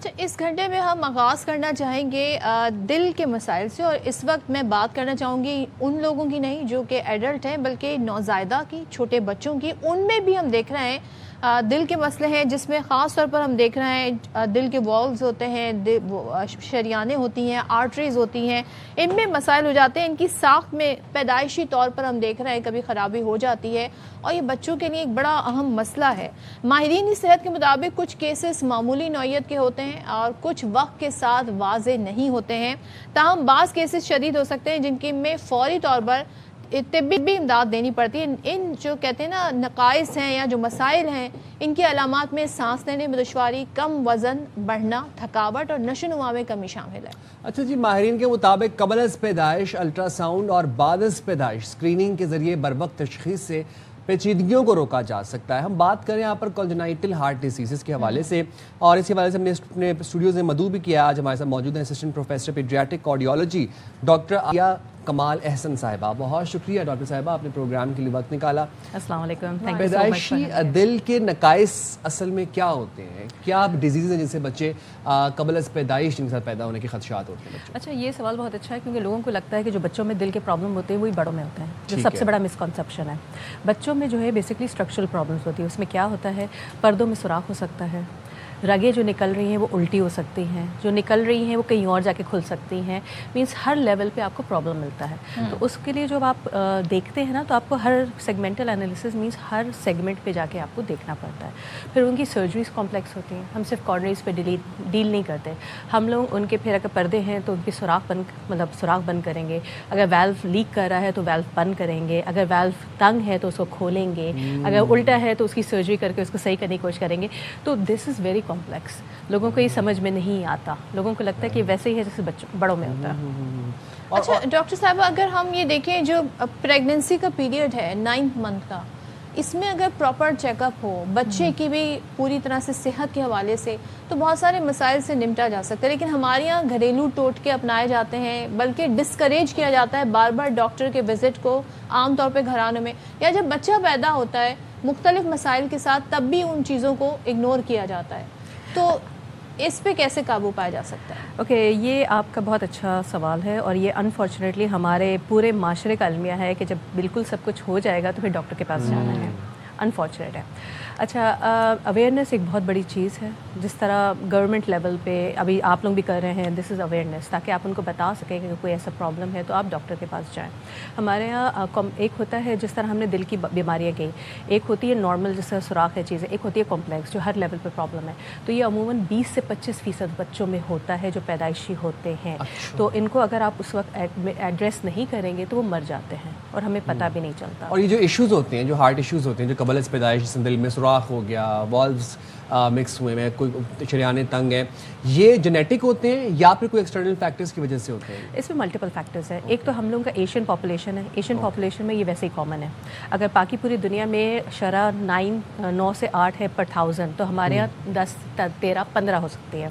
اچھا، اس گھنٹے میں ہم آغاز کرنا چاہیں گے دل کے مسائل سے، اور اس وقت میں بات کرنا چاہوں گی ان لوگوں کی نہیں جو کہ ایڈلٹ ہیں، بلکہ نوزائیدہ کی، چھوٹے بچوں کی. ان میں بھی ہم دیکھ رہے ہیں دل کے مسئلے ہیں، جس میں خاص طور پر ہم دیکھ رہے ہیں دل کے والز ہوتے ہیں، شریانیں ہوتی ہیں، آرٹریز ہوتی ہیں، ان میں مسائل ہو جاتے ہیں. ان کی ساخت میں پیدائشی طور پر ہم دیکھ رہے ہیں کبھی خرابی ہو جاتی ہے، اور یہ بچوں کے لیے ایک بڑا اہم مسئلہ ہے. ماہرین صحت کے مطابق کچھ کیسز معمولی نوعیت کے ہوتے ہیں اور کچھ وقت کے ساتھ واضح نہیں ہوتے ہیں، تاہم بعض کیسز شدید ہو سکتے ہیں جن کی میں فوری طور پر طبی امداد دینی پڑتی ہے. ان جو کہتے ہیں نا نقائص ہیں یا جو مسائل ہیں، ان کی علامات میں سانس لینے میں دشواری، کم وزن بڑھنا، تھکاوٹ اور نشو و نما میں کمی شامل ہے. اچھا جی، ماہرین کے مطابق قبل از پیدائش الٹرا ساؤنڈ اور بعد از پیدائش اسکریننگ کے ذریعے بروقت تشخیص سے پیچیدگیوں کو روکا جا سکتا ہے. ہم بات کریں یہاں پر کانجنائٹل ہارٹ ڈیزیزز کے حوالے سے، اور اسی حوالے سے ہم نے اپنے اسٹوڈیوز میں مدعو بھی کیا. آج ہمارے ساتھ موجود ہیں assistant professor paediatric cardiology doctor Aliya Kamal Ahsan صاحبہ. بہت شکریہ ڈاکٹر صاحبہ، آپ نے پروگرام کے لیے وقت نکالا. السلام علیکم. پیدائشی دل کے نقائص اصل میں کیا ہوتے ہیں؟ کیا ڈیزیز ہیں جن سے بچے قبل از پیدائش جن کے ساتھ پیدا ہونے کے خدشات ہوتے ہیں بچوں؟ اچھا، یہ سوال بہت اچھا ہے، کیونکہ لوگوں کو لگتا ہے کہ جو بچوں میں دل کے پرابلم ہوتے ہیں وہی بڑوں میں ہوتے ہیں، جو سب سے بڑا مسکنسیپشن ہے. بچوں میں جو ہے بیسکلی اسٹرکچرل پرابلمس ہوتی ہے. اس میں کیا ہوتا ہے، پردوں میں سوراخ ہو سکتا ہے، رگیں جو نکل رہی ہیں وہ الٹی ہو سکتی ہیں، جو نکل رہی ہیں وہ کہیں اور جا کے کھل سکتی ہیں. مینس ہر لیول پہ آپ کو پرابلم ملتا ہے. تو اس کے لیے جب آپ دیکھتے ہیں نا، تو آپ کو ہر سیگمنٹل انالیسس مینس ہر سیگمنٹ پہ جا کے آپ کو دیکھنا پڑتا ہے. پھر ان کی سرجریز کمپلیکس ہوتی ہیں. ہم صرف کارنریز پہ ڈیل نہیں کرتے، ہم لوگ ان کے پھر اگر پردے ہیں تو ان کی سوراخ بند کریں گے. اگر ویلو لیک کر رہا ہے تو ویلو بند کریں گے. اگر ویلو تنگ ہے تو اس کو کھولیں گے. اگر الٹا ہے تو اس کی سرجری کر کے اس کو صحیح کرنے کی کوشش کریں گے. تو دس از ویری کمپلیکس. لوگوں کو یہ سمجھ میں نہیں آتا. لوگوں کو لگتا ہے کہ ویسے ہی ہے جیسے بڑوں میں ہوتا ہے. اچھا ڈاکٹر صاحب، اگر ہم یہ دیکھیں جو پریگننسی کا پیریڈ ہے 9 منتھ کا، اس میں اگر پراپر چیک اپ ہو بچے کی بھی پوری طرح سے صحت کے حوالے سے، تو بہت سارے مسائل سے نمٹا جا سکتا ہے. لیکن ہمارے یہاں گھریلو ٹوٹکے اپنائے جاتے ہیں، بلکہ ڈسکریج کیا جاتا ہے بار بار ڈاکٹر کے وزٹ کو، عام طور پہ گھرانوں میں، یا جب بچہ پیدا ہوتا ہے مختلف مسائل کے ساتھ تب بھی ان چیزوں کو اگنور کیا جاتا ہے. تو اس پہ کیسے قابو پایا جا سکتا ہے؟ اوکے، یہ آپ کا بہت اچھا سوال ہے، اور یہ انفارچونیٹلی ہمارے پورے معاشرے کا المیہ ہے کہ جب بالکل سب کچھ ہو جائے گا تو پھر ڈاکٹر کے پاس جانا ہے. انفارچونیٹ ہے. اچھا، اویئرنیس ایک بہت بڑی چیز ہے. جس طرح گورنمنٹ لیول پہ ابھی آپ لوگ بھی کر رہے ہیں، دس از اویئرنیس، تاکہ آپ ان کو بتا سکیں کہ کوئی ایسا پرابلم ہے تو آپ ڈاکٹر کے پاس جائیں. ہمارے یہاں ایک ہوتا ہے جس طرح ہم نے دل کی بیماریاں گئی، ایک ہوتی ہے نارمل جس طرح سوراخ ہے چیزیں، ایک ہوتی ہے کمپلیکس جو ہر لیول پہ پرابلم ہے. تو یہ عموماً 20 سے 25% بچوں میں ہوتا ہے جو پیدائشی ہوتے ہیں. تو ان کو اگر آپ اس وقت ایڈریس نہیں کریں گے تو وہ مر جاتے ہیں اور ہمیں پتہ بھی نہیں چلتا. اور یہ جو ایشوز ہوتے ہیں، جو ہارٹ ایشوز ہوتے ہیں، جو قبل از پیدائش جس دل میں سوراخ ہو گیا، والوز مکس ہوئے میں، کوئی شریانیں تنگ ہیں، یہ جینیٹک ہوتے ہیں یا پھر کوئی ایکسٹرنل فیکٹرز کی وجہ سے ہوتے ہیں؟ اس میں ملٹیپل فیکٹرز ہیں. ایک تو ہم لوگوں کا ایشین پاپولیشن ہے. ایشین پاپولیشن میں یہ ویسے ہی کامن ہے. اگر باقی پوری دنیا میں شرح 9 سے 8 ہے پر 1000، تو ہمارے یہاں 10 13 15 ہو سکتی ہے.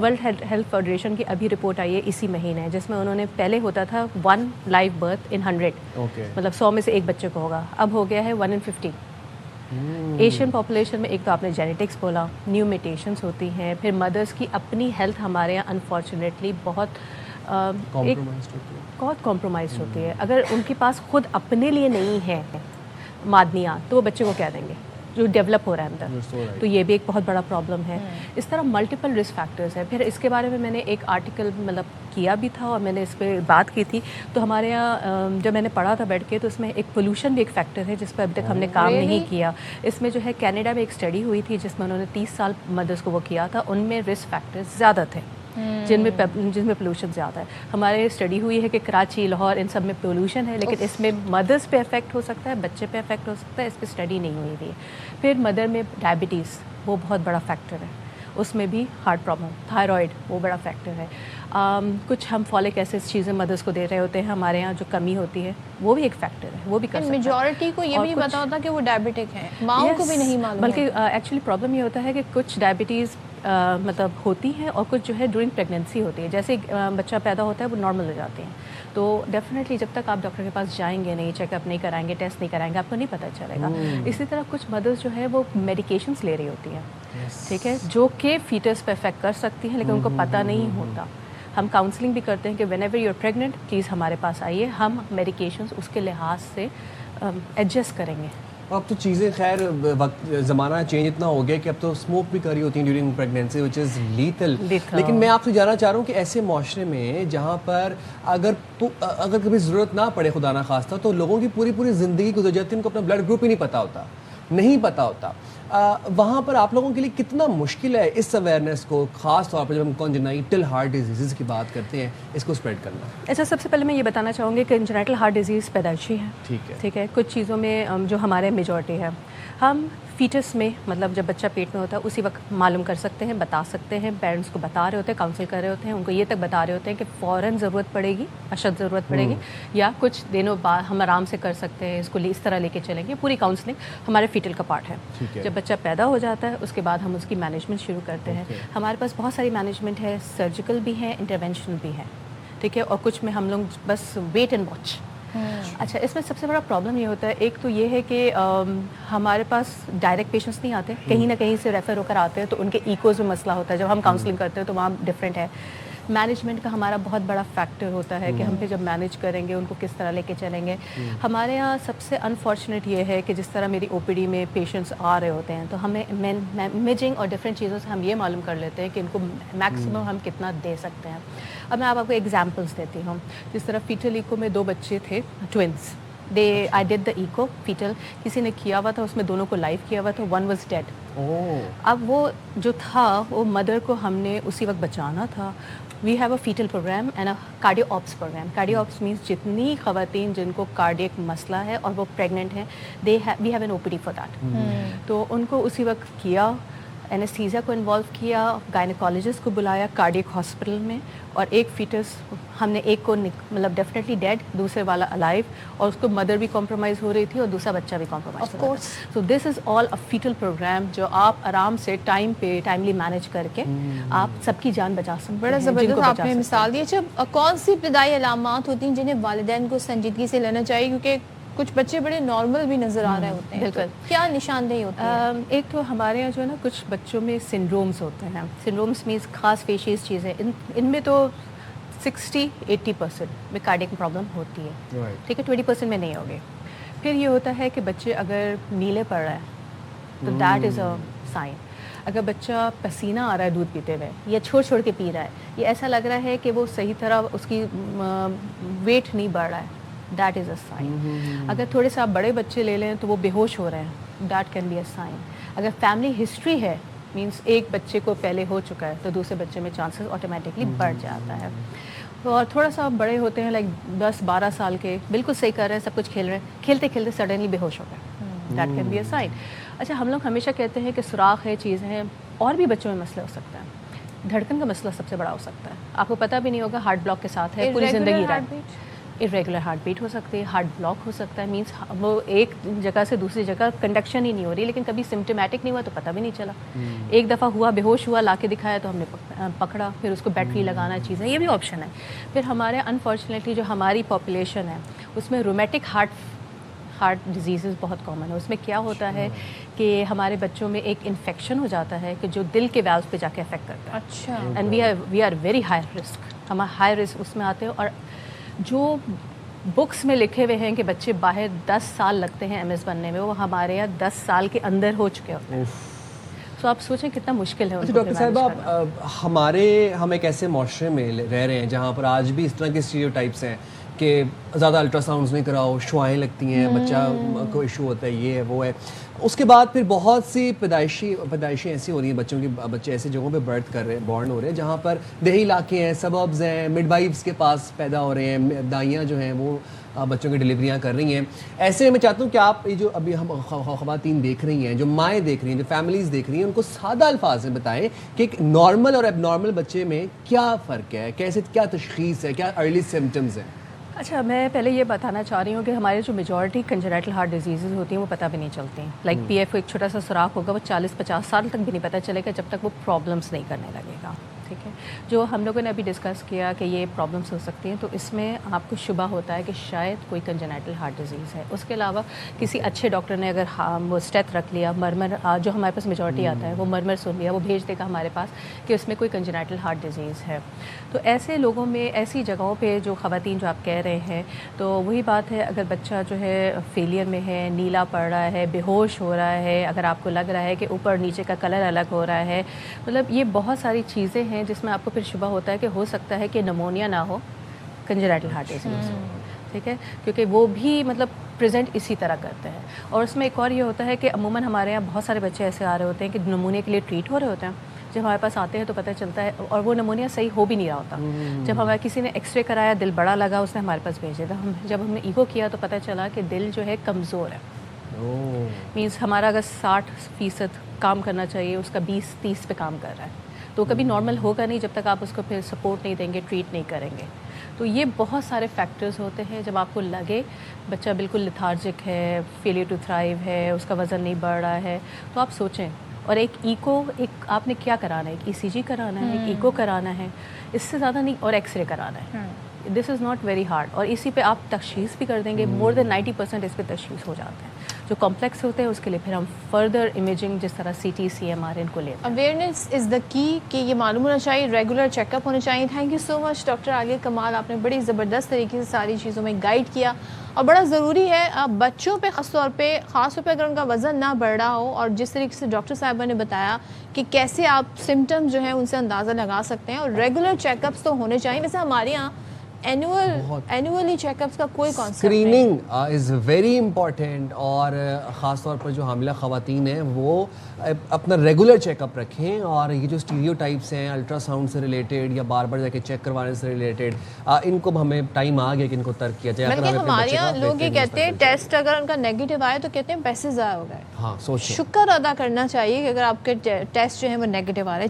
ورلڈ ہیلتھ فیڈریشن کی ابھی رپورٹ آئی ہے اسی مہینے، جس میں انہوں نے پہلے ہوتا تھا 1 لائیو برتھ ان 100، مطلب 100 میں سے ایک بچے کو ہوگا، اب ہو گیا ہے 1 in 50. ایشین پاپولیشن میں ایک تو آپ نے جینیٹکس بولا، نیو میٹیشنز ہوتی ہیں. پھر مدرس کی اپنی ہیلتھ ہمارے یہاں انفارچونیٹلی بہت کمپرومائز ہوتی ہے. اگر ان کے پاس خود اپنے لیے نہیں ہے معدنیات تو وہ بچے کو کیا دیں گے جو ڈیولپ ہو رہا ہے اندر. تو یہ بھی ایک بہت بڑا پرابلم ہے. اس طرح ملٹیپل رسک فیکٹرز ہیں. پھر اس کے بارے میں میں نے ایک آرٹیکل کیا بھی تھا اور میں نے اس پہ بات کی تھی. تو ہمارے یہاں جب میں نے پڑھا تھا بیٹھ کے، تو اس میں ایک پولوشن بھی ایک فیکٹر ہے جس پہ اب تک ہم نے کام نہیں کیا. اس میں جو ہے کینیڈا میں ایک اسٹڈی ہوئی تھی جس میں انہوں نے 30 سال مدرس کو وہ کیا تھا. ان میں رسک فیکٹرز زیادہ تھے جن میں پولوشن زیادہ ہے. ہمارے اسٹڈی ہوئی ہے کہ کراچی، لاہور، ان سب میں پولوشن ہے، لیکن اس میں مدرس پہ افیکٹ ہو سکتا ہے، بچے پہ افیکٹ ہو سکتا ہے. اس پہ اسٹڈی نہیں ہوئی تھی. پھر مدر میں ڈائبٹیز وہ بہت بڑا فیکٹر ہے. اس میں بھی ہارٹ پرابلم، تھائرائڈ وہ بڑا فیکٹر ہے. کچھ ہم فولک ایسڈ چیزیں مدرس کو دے رہے ہوتے ہیں، ہمارے یہاں جو کمی ہوتی ہے وہ بھی ایک فیکٹر ہے. وہ بھی میجورٹی کو یہ بھی نہیں پتا ہوتا کہ وہ ڈائبٹک ہیں، ماؤں کو بھی نہیں معلوم. بلکہ ایکچولی پرابلم یہ ہوتا ہے کہ کچھ ڈائبٹیز مطلب ہوتی ہیں اور کچھ جو ہے ڈورنگ پریگنینسی ہوتی ہے. جیسے بچہ پیدا ہوتا ہے وہ نارمل ہو جاتے ہیں, تو ڈیفینیٹلی جب تک آپ ڈاکٹر کے پاس جائیں گے نہیں, چیک اپ نہیں کرائیں گے, ٹیسٹ نہیں کرائیں گے, آپ کو نہیں پتہ چلے گا. اسی طرح کچھ مدرس جو ہے وہ میڈیکیشنس لے رہی ہوتی ہیں, ٹھیک ہے, جو کہ فیٹس پہ افیکٹ کر سکتی ہیں, لیکن ان کو پتہ نہیں ہوتا. ہم کاؤنسلنگ بھی کرتے ہیں کہ whenever you are pregnant please ہمارے پاس آئیے, ہم میڈیکیشنس اس کے لحاظ سے ایڈجسٹ کریں گے. اب تو چیزیں خیر وقت زمانہ چینج اتنا ہو گیا کہ اب تو اسموک بھی کری ہوتی ہیں ڈیورنگ پریگنینسی وچ از لیتل. لیکن میں آپ سے جاننا چاہ رہا ہوں کہ ایسے معاشرے میں جہاں پر اگر کبھی ضرورت نہ پڑے خدا نخواستہ تو لوگوں کی پوری زندگی گزر جاتی ہے, ان کو اپنا بلڈ گروپ ہی نہیں پتہ ہوتا, وہاں پر آپ لوگوں کے لیے کتنا مشکل ہے اس اویئرنیس کو, خاص طور پر جب ہم کانجنائٹل ہارٹ ڈیزیزز کی بات کرتے ہیں, اس کو اسپریڈ کرنا؟ ایسا سب سے پہلے میں یہ بتانا چاہوں گی کہ کنجنائٹل ہارٹ ڈیزیز پیدائشی ہے, ٹھیک ہے. کچھ چیزوں میں جو ہمارے میجورٹی ہے, ہم فیٹس میں مطلب جب بچہ پیٹ میں ہوتا ہے اسی وقت معلوم کر سکتے ہیں, بتا سکتے ہیں, پیرنٹس کو بتا رہے ہوتے ہیں, کاؤنسل کر رہے ہوتے ہیں, ان کو یہ تک بتا رہے ہوتے ہیں کہ فوراً ضرورت پڑے گی, اشد ضرورت پڑے گی, یا کچھ دنوں بعد ہم آرام سے کر سکتے ہیں, اس کو اس طرح لے کے چلیں گے. پوری کاؤنسلنگ ہمارے فیٹل کا پارٹ ہے. جب بچہ پیدا ہو جاتا ہے اس کے بعد ہم اس کی مینجمنٹ شروع کرتے ہیں. ہمارے پاس بہت ساری مینجمنٹ ہے, سرجیکل بھی ہے, انٹرونشنل بھی ہے, ٹھیک ہے, اور کچھ میں ہم لوگ بس ویٹ اینڈ واچ. اچھا, اس میں سب سے بڑا پرابلم یہ ہوتا ہے, ایک تو یہ ہے کہ ہمارے پاس ڈائریکٹ پیشنٹس نہیں آتے, کہیں نہ کہیں سے ریفر ہو کر آتے ہیں, تو ان کے ایکوز میں مسئلہ ہوتا ہے. جب ہم کاؤنسلنگ کرتے ہیں تو وہاں ڈفرینٹ ہے. مینجمنٹ کا ہمارا بہت بڑا فیکٹر ہوتا ہے کہ ہم پہ جب مینیج کریں گے ان کو کس طرح لے کے چلیں گے. ہمارے یہاں سب سے انفارچونیٹ یہ ہے کہ جس طرح میری او پی ڈی میں پیشنٹس آ رہے ہوتے ہیں تو ہمیں امیجنگ اور ڈفرینٹ چیزوں سے ہم یہ معلوم کر لیتے ہیں کہ ان کو میکسیمم ہم کتنا دے سکتے ہیں. اب میں آپ کو ایگزامپلس دیتی ہوں. جس طرح فیٹل ایکو میں 2 بچے تھے, twins. I did the echo fetal, کسی نے کیا ہوا تھا, اس میں دونوں کو لائف کیا ہوا تھا, one was dead. اب وہ جو تھا وہ مدر کو ہم نے اسی وقت بچانا تھا. We have a fetal programme and a cardio ops programme. Cardio ops means جتنی خواتین جن کو کارڈیک مسئلہ ہے اور وہ پریگننٹ ہیں, وی ہیو این او پی ڈی فار دیٹ. تو ان کو اسی وقت کیا, اینستھیزیا کو انوالو کیا, گائنیکالوجسٹ کو بلایا کارڈیک ہاسپٹل میں, اور ایک فیٹس ہم نے ایک کو مطلب ڈیفینیٹلی ڈیڈ, دوسرے والا الائیو, اور اس کو مدر بھی کمپرومائز ہو رہی تھی اور دوسرا بچہ بھی کمپرومائز ہو رہا تھا. سو دس از آل اے فیٹل پروگرام جو آپ آرام سے ٹائم پہ ٹائملی مینیج کر کے آپ سب کی جان بچا سکتے ہیں. بڑا زبردست آپ نے مثال دی. اچھا, کون سی ابتدائی علامات ہوتی ہیں جنہیں والدین کو سنجیدگی سے لینا چاہیے, کیونکہ کچھ بچے بڑے نارمل بھی نظر آ رہے ہوتے ہیں, بالکل کیا نشاندہی ہوتی ہے؟ ایک تو ہمارے یہاں جو ہے نا کچھ بچوں میں سنڈرومس ہوتے ہیں. سنڈرومس مینس خاص فیشیز چیزیں, ان میں تو 60-80% میں کارڈیک پرابلم ہوتی ہے, ٹھیک ہے, 20% میں نہیں ہوگی. پھر یہ ہوتا ہے کہ بچے اگر نیلے پڑ رہے ہیں تو دیٹ از اے سائن. اگر بچہ پسینہ آ رہا ہے دودھ پیتے ہوئے, یا چھوڑ کے پی رہا ہے, یہ ایسا لگ رہا ہے کہ وہ صحیح طرح اس کی ویٹ نہیں بڑھ رہا ہے, دیٹ از اے سائن. اگر تھوڑے سے آپ بڑے بچے لے لیں تو وہ بے ہوش ہو رہے ہیں, that can be a sign. اگر فیملی ہسٹری ہے, مینس ایک بچے کو پہلے ہو چکا ہے, تو دوسرے بچے میں چانسز آٹومیٹکلی بڑھ جاتا ہے. اور تھوڑا سا بڑے ہوتے ہیں لائک 10-12 سال کے, بالکل صحیح کر رہے ہیں, سب کچھ کھیل رہے ہیں, کھیلتے کھیلتے سڈنلی بے ہوش ہو گئے, that can be a sign. اچھا, ہم لوگ ہمیشہ کہتے ہیں کہ سوراخ ہے, چیزیں ہیں, اور بھی بچوں میں مسئلہ ہو سکتا ہے. دھڑکن کا مسئلہ سب سے بڑا ہو سکتا ہے, آپ کو پتہ بھی نہیں ہوگا, ہارٹ بلاک کے ساتھ ہے, پوری زندگی رہا. irregular ہارٹ بیٹ ہو سکتی ہے, ہارٹ بلاک ہو سکتا ہے, مینس وہ ایک جگہ سے دوسری جگہ کنڈکشن ہی نہیں ہو رہی, لیکن کبھی سمپٹومیٹک نہیں ہوا تو پتہ بھی نہیں چلا. ایک دفعہ ہوا, بے ہوش ہوا, لا کے دکھایا تو ہم نے پکڑا, پھر اس کو بیٹری لگانا چیزیں, یہ بھی آپشن ہے. پھر ہمارے انفارچونیٹلی جو ہماری پاپولیشن ہے اس میں رومیٹک ہارٹ ڈیزیزز بہت کامن ہے. اس میں کیا ہوتا ہے کہ ہمارے بچوں میں ایک انفیکشن ہو جاتا ہے کہ جو دل کے ویلوز پہ جا کے افیکٹ کرتا ہے. اچھا, and we are very high risk, ہم ہائی رسک اس میں آتے ہیں. اور جو بکس میں لکھے ہوئے ہیں کہ بچے باہر 10 سال لگتے ہیں MS بننے میں, وہ ہمارے یہاں 10 سال کے اندر ہو چکے ہوتے ہیں. تو آپ سوچیں کتنا مشکل ہے. ڈاکٹر صاحبہ, ہم ایک ایسے معاشرے میں رہ رہے ہیں جہاں پر آج بھی اس طرح کے اسٹیریوٹائپس ہیں کہ زیادہ الٹرا ساؤنڈز نہیں کراؤ, شوائیں لگتی ہیں, بچہ کو ایشو ہوتا ہے, یہ ہے وہ ہے. اس کے بعد پھر بہت سی پیدائشی ایسی ہو رہی ہیں بچوں کی, بچے ایسی جگہوں پہ بورن ہو رہے ہیں جہاں پر دیہی علاقے ہیں, سببز ہیں, مڈ وائفس کے پاس پیدا ہو رہے ہیں, دائیاں جو ہیں وہ بچوں کی ڈلیوریاں کر رہی ہیں. ایسے میں چاہتا ہوں کہ آپ یہ جو ابھی ہم خواتین دیکھ رہی ہیں, جو مائیں دیکھ رہی ہیں, جو فیملیز دیکھ رہی ہیں, ان کو سادہ الفاظ میں بتائیں کہ ایک نارمل اور اب نارمل بچے میں کیا فرق ہے, کیسے, کیا تشخیص ہے, کیا ارلی سمٹمز ہیں. اچھا میں پہلے یہ بتانا چاہ رہی ہوں کہ ہمارے جو میجورٹی کنجنائٹل ہارٹ ڈیزیزز ہوتی ہیں وہ پتہ بھی نہیں چلتی ہیں. لائک پی ایف او ایک چھوٹا سا سوراخ ہوگا, وہ 40-50 سال تک بھی نہیں پتہ چلے گا جب تک وہ پرابلمس نہیں کرنے لگے گا. ٹھیک ہے, جو ہم لوگوں نے ابھی ڈسکس کیا کہ یہ پرابلمس ہو سکتی ہیں, تو اس میں آپ کو شبہ ہوتا ہے کہ شاید کوئی کنجنائٹل ہارٹ ڈیزیز ہے. اس کے علاوہ کسی اچھے ڈاکٹر نے اگر وہ اسٹیتھ رکھ لیا, مرمر جو ہمارے پاس میجورٹی آتا ہے وہ مرمر سن لیا, وہ بھیج دے گا ہمارے پاس کہ اس میں کوئی کنجنائٹل ہارٹ ڈیزیز ہے. تو ایسے لوگوں میں, ایسی جگہوں پہ جو خواتین جو آپ کہہ رہے ہیں, تو وہی بات ہے, اگر بچہ جو ہے فیلئر میں ہے, نیلا پڑ رہا ہے, بے ہوش ہو رہا ہے, اگر آپ کو لگ رہا ہے کہ اوپر نیچے کا کلر الگ ہو رہا ہے, مطلب یہ بہت ساری چیزیں ہیں جس میں آپ کو پھر شبہ ہوتا ہے کہ ہو سکتا ہے کہ نمونیا نہ ہو, کنجنائٹل ہارٹ ڈیزیز ہو. ٹھیک ہے, کیونکہ وہ بھی مطلب پریزنٹ اسی طرح کرتے ہیں. اور اس میں ایک اور یہ ہوتا ہے کہ عموماً ہمارے یہاں بہت سارے بچے ایسے آ رہے ہوتے ہیں کہ نمونے کے لیے ٹریٹ ہو رہے ہوتے ہیں. جب ہمارے پاس آتے ہیں تو پتہ چلتا ہے, اور وہ نمونیا صحیح ہو بھی نہیں رہا ہوتا. جب ہمارے کسی نے ایکس رے کرایا, دل بڑا لگا, اس نے ہمارے پاس بھیجے تھا. جب ہم نے ایکو کیا تو پتہ چلا کہ دل جو ہے کمزور ہے. مینس ہمارا اگر 60% کام کرنا چاہیے, اس کا 20-30 پہ کام کر رہا ہے. تو کبھی نارمل ہوگا نہیں جب تک آپ اس کو پھر سپورٹ نہیں دیں گے, ٹریٹ نہیں کریں گے. تو یہ بہت سارے فیکٹرز ہوتے ہیں. جب آپ کو لگے بچہ بالکل لیتھارجک ہے, فیلئر ٹو تھرائیو ہے, اس کا وزن نہیں بڑھ رہا ہے, تو آپ سوچیں. اور ایک ایکو, ایک آپ نے کیا کرانا ہے, ایک ای سی جی کرانا ہے, ایک ایکو کرانا ہے, اس سے زیادہ نہیں, اور ایکس رے کرانا ہے. دس از ناٹ ویری ہارڈ, اور اسی پہ آپ تشخیص بھی کر دیں گے. مور دین 90% اس پہ تشخیص ہو جاتے ہیں. جو کمپلیکس ہوتے ہیں اس کے لیے پھر ہم فردر امیجنگ جس طرح C T, C M R, ان کو لیتے ہیں. اویئرنیس از دا کی, کہ یہ معلوم ہونا چاہیے, ریگولر چیک اپ ہونے چاہیے. Thank you so much doctor Aliya Kamal, آپ نے بڑی زبردست طریقے سے ساری چیزوں میں گائیڈ کیا. اور بڑا ضروری ہے بچوں پہ خاص طور پہ اگر ان کا وزن نہ بڑھ رہا ہو, اور جس طریقے سے ڈاکٹر صاحبہ نے بتایا کہ کیسے آپ سمٹمز جو ہیں ان سے اندازہ لگا سکتے ہیں, اور ریگولر چیک اپس تو ہونے چاہیے. ویسے ہمارے یہاں اینولی چیک اپس کا کوئی کانسیپٹ نہیں. اسکریننگ از ویری امپورٹینٹ, اور خاص طور پر جو حاملہ خواتین ہیں وہ اپنا ریگولر چیک اپ رکھیں. اور یہ جو اسٹیریو ٹائپس ہیں الٹرا ساؤنڈ سے ریلیٹڈ یا بار بار جا کے چیک کروانے سے ریلیٹڈ, ان کو ہمیں ٹائم آ گیا کہ ان کو ترک کیا جائے. بلکہ ہمارے یہاں لوگ یہ کہتے ہیں ٹیسٹ اگر ان کا نیگیٹو آئے تو کہتے ہیں پیسے ضائع ہو گئے. ہاں, سوچیں. شکر ادا کرنا چاہیے کہ اگر آپ کے ٹیسٹ جو ہیں وہ نیگیٹو آ رہے ہیں.